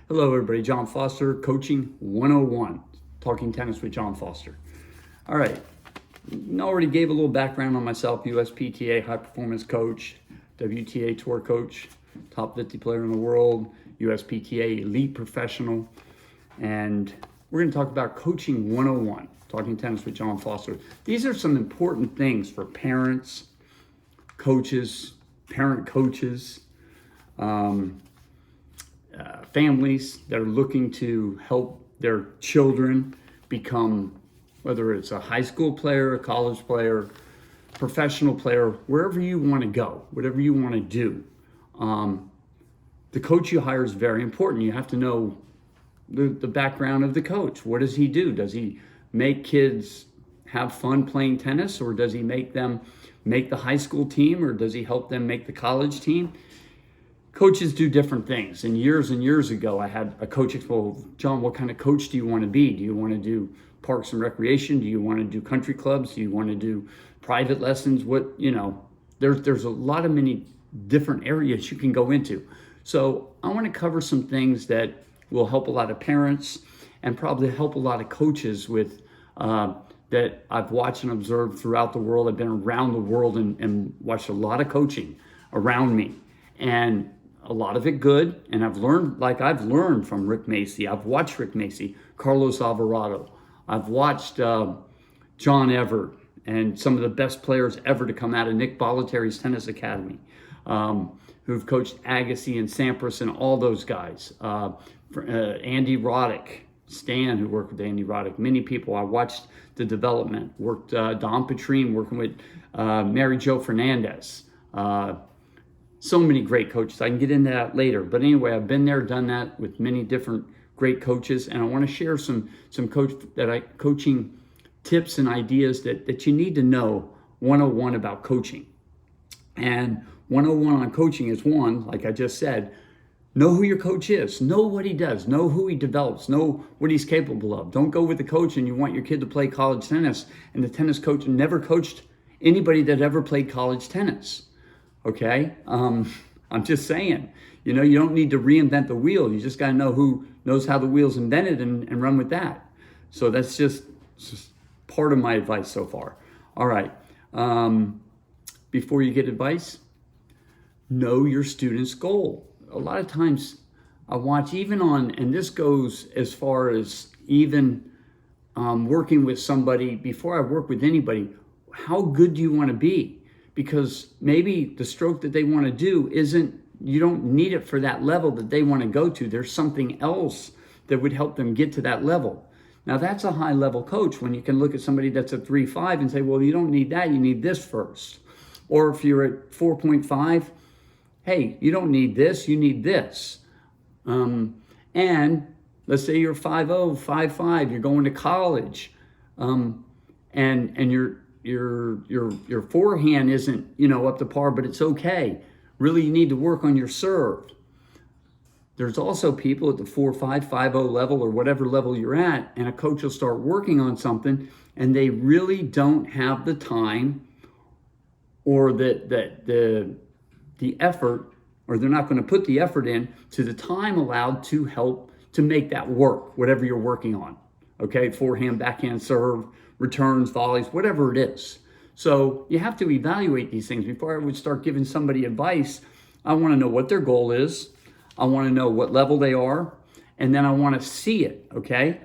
Hello, everybody. John Foster, Coaching 101, Talking Tennis with John Foster. All right. Already gave a little background on myself. USPTA high performance coach, WTA tour coach, top 50 player in the world, USPTA elite professional. And we're going to talk about Coaching 101, Talking Tennis with John Foster. These are some important things for parents, coaches, parent coaches, families that are looking to help their children become, whether it's a high school player, a college player, professional player, wherever you want to go, whatever you want to do. The coach you hire is very important. You have to know the background of the coach. What does he do? Does he make kids have fun playing tennis, or does he make them make the high school team, or does he help them make the college team? Coaches do different things. And years ago, I had a coach explain, well, John, what kind of coach do you want to be? Do you want to do parks and recreation? Do you want to do country clubs? Do you want to do private lessons? There's a lot of many different areas you can go into. So I want to cover some things that will help a lot of parents and probably help a lot of coaches with that I've watched and observed throughout the world. I've been around the world and watched a lot of coaching around me. And a lot of it good, and I've learned from Rick Macy. I've watched Rick Macy, Carlos Alvarado. I've watched John Everett and some of the best players ever to come out of Nick Bollettieri's tennis academy, who've coached Agassi and Sampras and all those guys. Andy Roddick, Stan, who worked with Andy Roddick, many people. I watched the development, worked Don Petrine, working with Mary Jo Fernandez. So many great coaches. I can get into that later. But anyway, I've been there, done that with many different great coaches. And I want to share some coaching tips and ideas that you need to know 101 about coaching. And 101 on coaching is one, like I just said, know who your coach is. Know what he does. Know who he develops. Know what he's capable of. Don't go with the coach and you want your kid to play college tennis and the tennis coach never coached anybody that ever played college tennis. Okay, I'm just saying, you don't need to reinvent the wheel. You just got to know who knows how the wheel's invented and run with that. So that's just part of my advice so far. All right, before you get advice, know your student's goal. A lot of times I watch and this goes as far as even working with somebody, before I work with anybody, how good do you want to be? Because maybe the stroke that they want to do you don't need it for that level that they want to go to. There's something else that would help them get to that level. Now that's a high level coach when you can look at somebody that's a 3.5 and say, well, you don't need that, you need this first. Or if you're at 4.5, hey, you don't need this, you need this. And let's say you're 5.0, 5.5, you're going to college, and your forehand isn't, up to par, but it's okay. Really, you need to work on your serve. There's also people at the 4.5, 5.0 level or whatever level you're at, and a coach will start working on something and they really don't have the time or the effort, or they're not going to put the effort in to the time allowed to help to make that work, whatever you're working on. Okay, forehand, backhand serve, returns, volleys, whatever it is. So you have to evaluate these things. Before I would start giving somebody advice, I want to know what their goal is. I want to know what level they are. And then I want to see it, okay?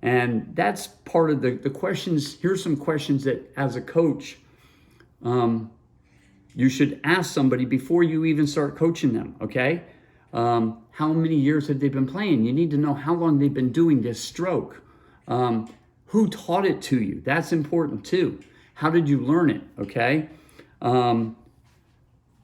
And that's part of the questions. Here's some questions that as a coach, you should ask somebody before you even start coaching them, okay? How many years have they been playing? You need to know how long they've been doing this stroke. Who taught it to you? That's important too. How did you learn it? Okay.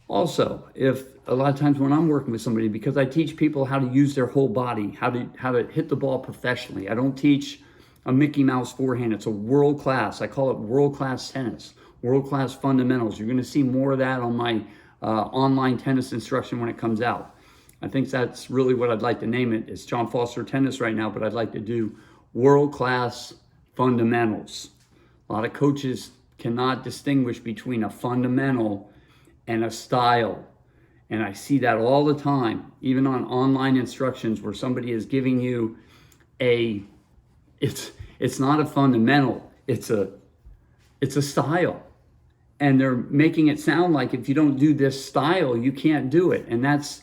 Also, if a lot of times when I'm working with somebody, because I teach people how to use their whole body, how to hit the ball professionally. I don't teach a Mickey Mouse forehand. It's a world class. I call it world class tennis, world class fundamentals. You're going to see more of that on my online tennis instruction when it comes out. I think that's really what I'd like to name it. It's John Foster Tennis right now, but I'd like to do world class fundamentals. A lot of coaches cannot distinguish between a fundamental and a style. And I see that all the time, even on online instructions where somebody is giving you it's not a fundamental, it's a style. And they're making it sound like if you don't do this style, you can't do it. And that's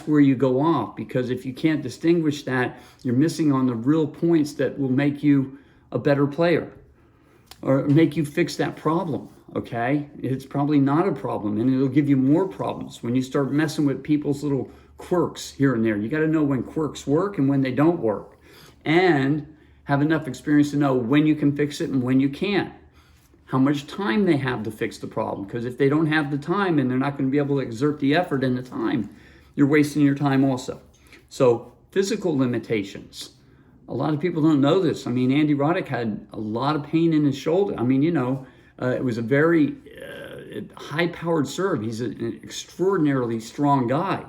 where you go off, because if you can't distinguish that, you're missing on the real points that will make you a better player or make you fix that problem, okay? It's probably not a problem, and it'll give you more problems when you start messing with people's little quirks here and there. You got to know when quirks work and when they don't work, and have enough experience to know when you can fix it and when you can't. How much time they have to fix the problem, because if they don't have the time and they're not going to be able to exert the effort and the time, you're wasting your time also. So physical limitations. A lot of people don't know this. I mean, Andy Roddick had a lot of pain in his shoulder. I mean, it was a very high-powered serve. He's an extraordinarily strong guy.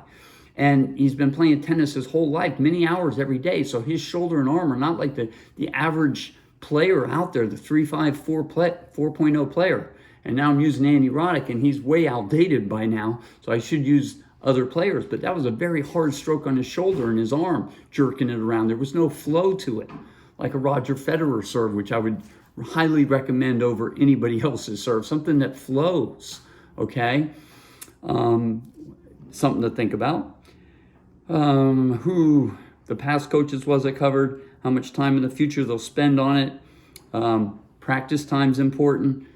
And he's been playing tennis his whole life, many hours every day. So his shoulder and arm are not like the average player out there, the 4.0 player. And now I'm using Andy Roddick, and he's way outdated by now. So I should use other players. But that was a very hard stroke on his shoulder and his arm, jerking it around. There was no flow to it, like a Roger Federer serve, which I would highly recommend over anybody else's serve. Something that flows, okay? Something to think about. Who the past coaches was I covered, how much time in the future they'll spend on it. Practice time's important,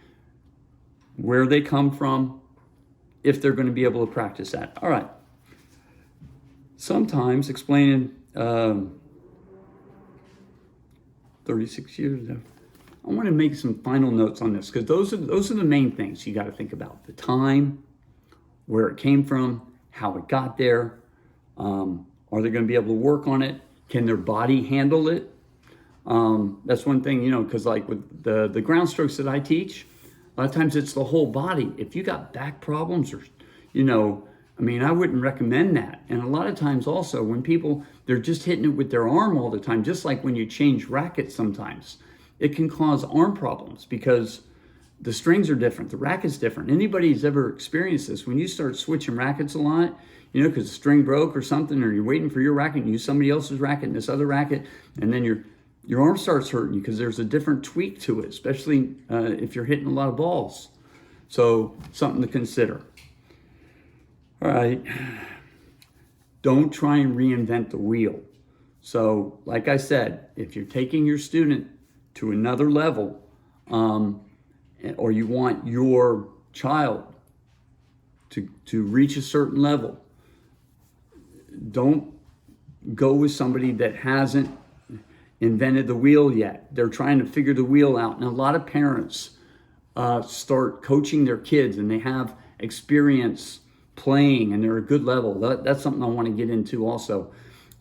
where they come from, if they're going to be able to practice that. All right. Sometimes explaining 36 years. I want to make some final notes on this, because those are the main things you got to think about: the time, where it came from, how it got there. Are they going to be able to work on it? Can their body handle it? That's one thing, because like with the ground strokes that I teach, a lot of times it's the whole body. If you got back problems or, I wouldn't recommend that. And a lot of times also when people, they're just hitting it with their arm all the time, just like when you change rackets sometimes, it can cause arm problems because the strings are different, the racket's different. Anybody who's ever experienced this, when you start switching rackets a lot, because the string broke or something, or you're waiting for your racket and you use somebody else's racket and this other racket, and then your arm starts hurting you because there's a different tweak to it, especially if you're hitting a lot of balls. So something to consider. All right. Don't try and reinvent the wheel. So like I said, if you're taking your student to another level, or you want your child to reach a certain level, don't go with somebody that hasn't invented the wheel yet. They're trying to figure the wheel out. And a lot of parents start coaching their kids and they have experience playing and they're a good level. That's something I want to get into also.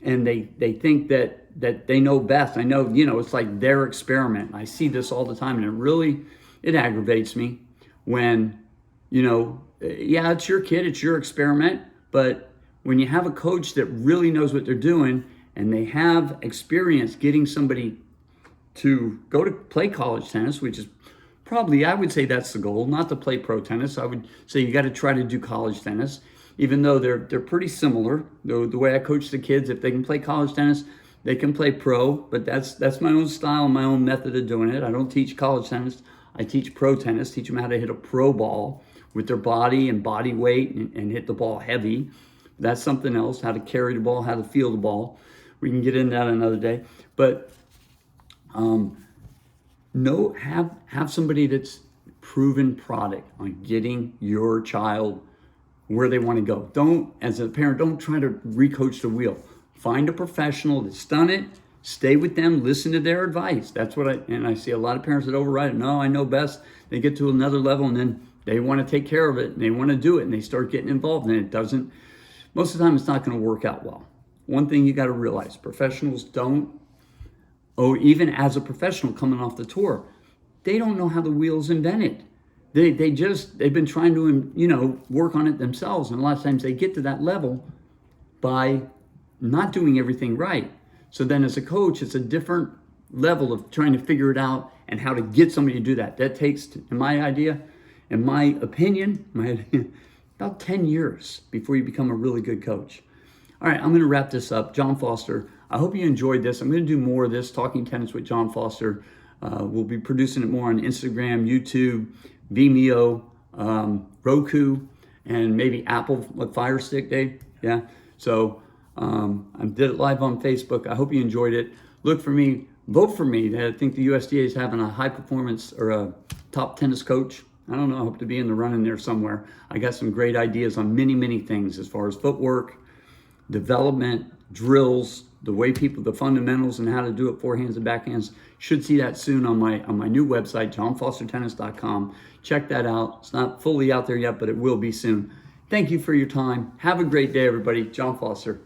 And they think that they know best. I know, it's like their experiment. I see this all the time, and it aggravates me when, yeah, it's your kid, it's your experiment, but when you have a coach that really knows what they're doing and they have experience getting somebody to go to play college tennis, which is probably, I would say that's the goal, not to play pro tennis. I would say you got to try to do college tennis, even though they're pretty similar. The way I coach the kids, if they can play college tennis, they can play pro, but that's my own style, my own method of doing it. I don't teach college tennis. I teach pro tennis, teach them how to hit a pro ball with their body and body weight and hit the ball heavy. That's something else, how to carry the ball, how to feel the ball. We can get into that another day. But have somebody that's proven product on getting your child where they want to go. Don't, as a parent, don't try to recoach the wheel. Find a professional that's done it, stay with them, listen to their advice. That's what I see a lot of parents that override it. No, I know best. They get to another level and then they want to take care of it and they want to do it and they start getting involved and it doesn't. Most of the time, it's not going to work out well. One thing you got to realize, professionals even as a professional coming off the tour, they don't know how the wheel's invented. They've been trying to, work on it themselves. And a lot of times they get to that level by not doing everything right. So then as a coach, it's a different level of trying to figure it out and how to get somebody to do that. That takes, in my opinion, about 10 years before you become a really good coach. All right, I'm going to wrap this up. John Foster, I hope you enjoyed this. I'm going to do more of this, Talking Tennis with John Foster. We'll be producing it more on Instagram, YouTube, Vimeo, Roku, and maybe Apple Fire Stick, Dave. Yeah. So I did it live on Facebook. I hope you enjoyed it. Look for me. Vote for me. I think the USDA is having a high performance or a top tennis coach. I don't know. I hope to be in the running there somewhere. I got some great ideas on many, many things as far as footwork, development, drills, the way people, the fundamentals and how to do it, forehands and backhands. Should see that soon on my new website, johnfostertennis.com. Check that out. It's not fully out there yet, but it will be soon. Thank you for your time. Have a great day, everybody. John Foster.